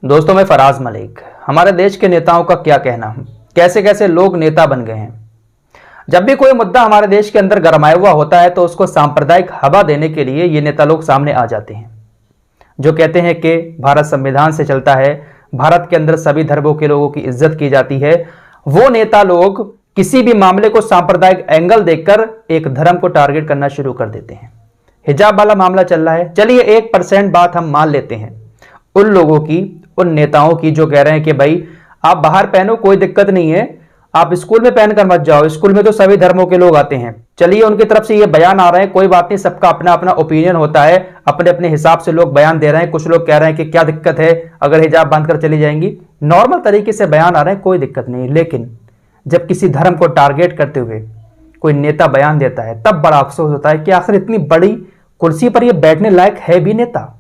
दोस्तों, मैं फराज मलिक। हमारे देश के नेताओं का क्या कहना, कैसे कैसे लोग नेता बन गए हैं। जब भी कोई मुद्दा हमारे देश के अंदर गरमाया हुआ होता है तो उसको सांप्रदायिक हवा देने के लिए ये नेता लोग सामने आ जाते हैं, जो कहते हैं कि भारत संविधान से चलता है, भारत के अंदर सभी धर्मों के लोगों की इज्जत की जाती है। वो नेता लोग किसी भी मामले को सांप्रदायिक एंगल देखकर एक धर्म को टारगेट करना शुरू कर देते हैं। हिजाब वाला मामला चल रहा है, चलिए 1% बात हम मान लेते हैं उन लोगों की, उन नेताओं की जो कह रहे हैं कि भाई आप बाहर पहनो, कोई दिक्कत नहीं है, आप स्कूल में पहन कर मत जाओ, स्कूल में तो सभी धर्मों के लोग आते हैं। चलिए उनकी तरफ से ये बयान आ रहे हैं, कोई बात नहीं, सबका अपना अपना ओपिनियन होता है, अपने अपने हिसाब से लोग बयान दे रहे हैं। कुछ लोग कह रहे हैं कि क्या दिक्कत है अगर हिजाब बांध कर चली जाएंगी, नॉर्मल तरीके से बयान आ रहे हैं, कोई दिक्कत नहीं। लेकिन जब किसी धर्म को टारगेट करते हुए कोई नेता बयान देता है तब बड़ा अफसोस होता है कि आखिर इतनी बड़ी कुर्सी पर यह बैठने लायक है भी नेता।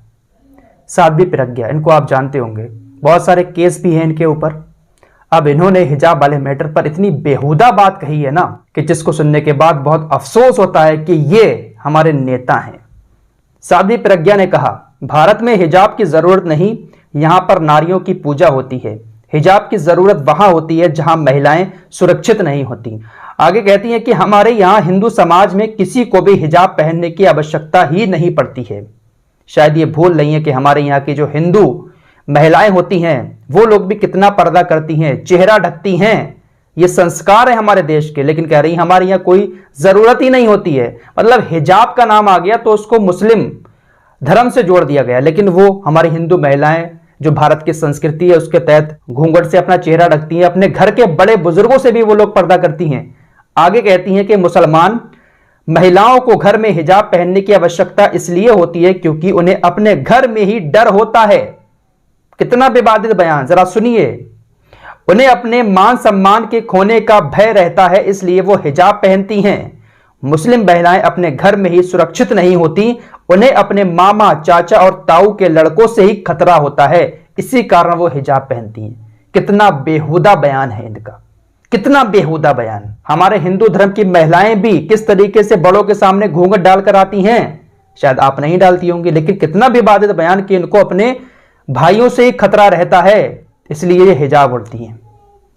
साध्वी प्रज्ञा, इनको आप जानते होंगे, बहुत सारे केस भी हैं इनके ऊपर। अब इन्होंने हिजाब वाले मैटर पर इतनी बेहुदा बात कही है ना कि जिसको सुनने के बाद बहुत अफसोस होता है कि ये हमारे नेता हैं। साध्वी प्रज्ञा ने कहा, भारत में हिजाब की जरूरत नहीं, यहां पर नारियों की पूजा होती है। हिजाब की जरूरत वहां होती है जहां महिलाएं सुरक्षित नहीं होती। आगे कहती हैं कि हमारे यहां हिंदू समाज में किसी को भी हिजाब पहनने की आवश्यकता ही नहीं पड़ती है। शायद ये भूल नहीं है कि हमारे यहाँ की जो हिंदू महिलाएं होती हैं वो लोग भी कितना पर्दा करती हैं, चेहरा ढकती हैं। ये संस्कार है हमारे देश के, लेकिन कह रही हमारे यहाँ कोई जरूरत ही नहीं होती है। मतलब हिजाब का नाम आ गया तो उसको मुस्लिम धर्म से जोड़ दिया गया, लेकिन वो हमारी हिंदू महिलाएं जो भारत की संस्कृति है उसके तहत घूंघट से अपना चेहरा ढकती हैं, अपने घर के बड़े बुजुर्गों से भी वो लोग पर्दा करती हैं। आगे कहती हैं कि मुसलमान महिलाओं को घर में हिजाब पहनने की आवश्यकता इसलिए होती है क्योंकि उन्हें अपने घर में ही डर होता है। कितना विवादित बयान, जरा सुनिए। उन्हें अपने मान सम्मान के खोने का भय रहता है, इसलिए वो हिजाब पहनती हैं। मुस्लिम महिलाएं अपने घर में ही सुरक्षित नहीं होती, उन्हें अपने मामा, चाचा और ताऊ के लड़कों से ही खतरा होता है, इसी कारण वो हिजाब पहनती हैं। कितना बेहुदा बयान है इनका, कितना बेहुदा बयान। हमारे हिंदू धर्म की महिलाएं भी किस तरीके से बड़ों के सामने घूंघट डालकर आती हैं, शायद आप नहीं डालती होंगी, लेकिन कितना विवादित बयान कि इनको अपने भाइयों से ही खतरा रहता है, इसलिए ये हिजाब उड़ती हैं।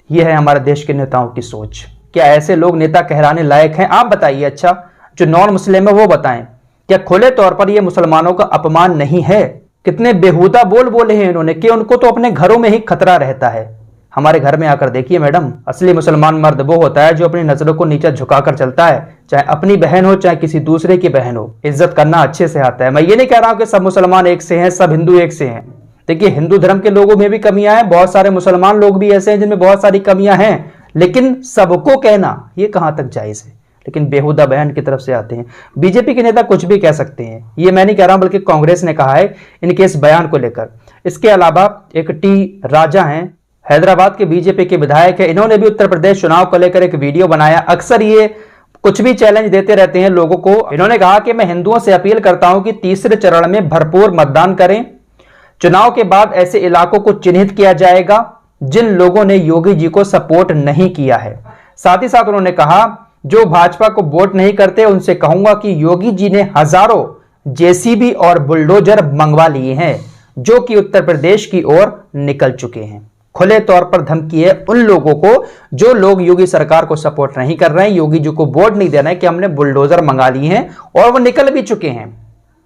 यह है हमारे देश के नेताओं की सोच। क्या ऐसे लोग नेता कहलाने लायक हैं? आप बताइए। अच्छा, जो नॉन मुस्लिम है वो बताएं, क्या खुले तौर पर यह मुसलमानों का अपमान नहीं है? कितने बेहुदा बोल बोले हैं इन्होंने कि उनको तो अपने घरों में ही खतरा रहता है। हमारे घर में आकर देखिए मैडम, असली मुसलमान मर्द वो होता है जो अपनी नजरों को नीचे झुकाकर चलता है, चाहे अपनी बहन हो चाहे किसी दूसरे की बहन हो, इज्जत करना अच्छे से आता है। मैं ये नहीं कह रहा हूं कि सब मुसलमान एक से हैं, सब हिंदू एक से हैं। देखिए, हिंदू धर्म के लोगों में भी कमियां हैं, बहुत सारे मुसलमान लोग भी ऐसे हैं जिनमें बहुत सारी कमियां हैं, लेकिन सबको कहना ये कहां तक जायज है? लेकिन बेहुदा बयान की तरफ से आते हैं। बीजेपी के नेता कुछ भी कह सकते हैं, ये मैं नहीं कह रहा हूं, बल्कि कांग्रेस ने कहा है इनके इस बयान को लेकर। इसके अलावा एक टी राजा हैं, हैदराबाद के बीजेपी के विधायक है, इन्होंने भी उत्तर प्रदेश चुनाव को लेकर एक वीडियो बनाया। अक्सर ये कुछ भी चैलेंज देते रहते हैं लोगों को। इन्होंने कहा कि मैं हिंदुओं से अपील करता हूं कि तीसरे चरण में भरपूर मतदान करें। चुनाव के बाद ऐसे इलाकों को चिन्हित किया जाएगा जिन लोगों ने योगी जी को सपोर्ट नहीं किया है। साथ ही साथ उन्होंने कहा, जो भाजपा को वोट नहीं करते उनसे कहूंगा कि योगी जी ने हजारों जेसीबी और बुलडोजर मंगवा लिए हैं जो कि उत्तर प्रदेश की ओर निकल चुके हैं। खुले तौर पर धमकी है उन लोगों को जो लोग योगी सरकार को सपोर्ट नहीं कर रहे हैं, योगी जी को वोट नहीं दे रहे हैं, कि हमने बुलडोजर मंगा लिए हैं और वो निकल भी चुके हैं।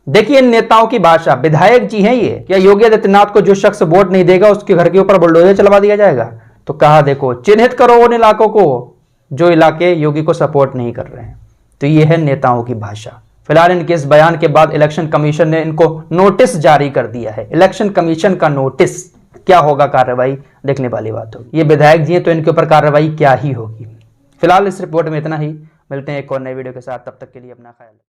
देखिए इन नेताओं की भाषा, विधायक जी हैं ये। क्या योगी आदित्यनाथ को जो शख्स वोट नहीं देगा उसके घर के ऊपर बुलडोजर चलवा दिया जाएगा? तो कहा देखो, चिन्हित करो उन इलाकों को जो इलाके योगी को सपोर्ट नहीं कर रहे हैं। तो ये है नेताओं की भाषा। फिलहाल इनके इस बयान के बाद इलेक्शन कमीशन ने इनको नोटिस जारी कर दिया है। इलेक्शन कमीशन का नोटिस, क्या होगा कार्रवाई, देखने वाली बात होगी। ये विधायक जी हैं तो इनके ऊपर कार्रवाई क्या ही होगी। फिलहाल इस रिपोर्ट में इतना ही, मिलते हैं एक और नए वीडियो के साथ, तब तक के लिए अपना ख्याल रखें।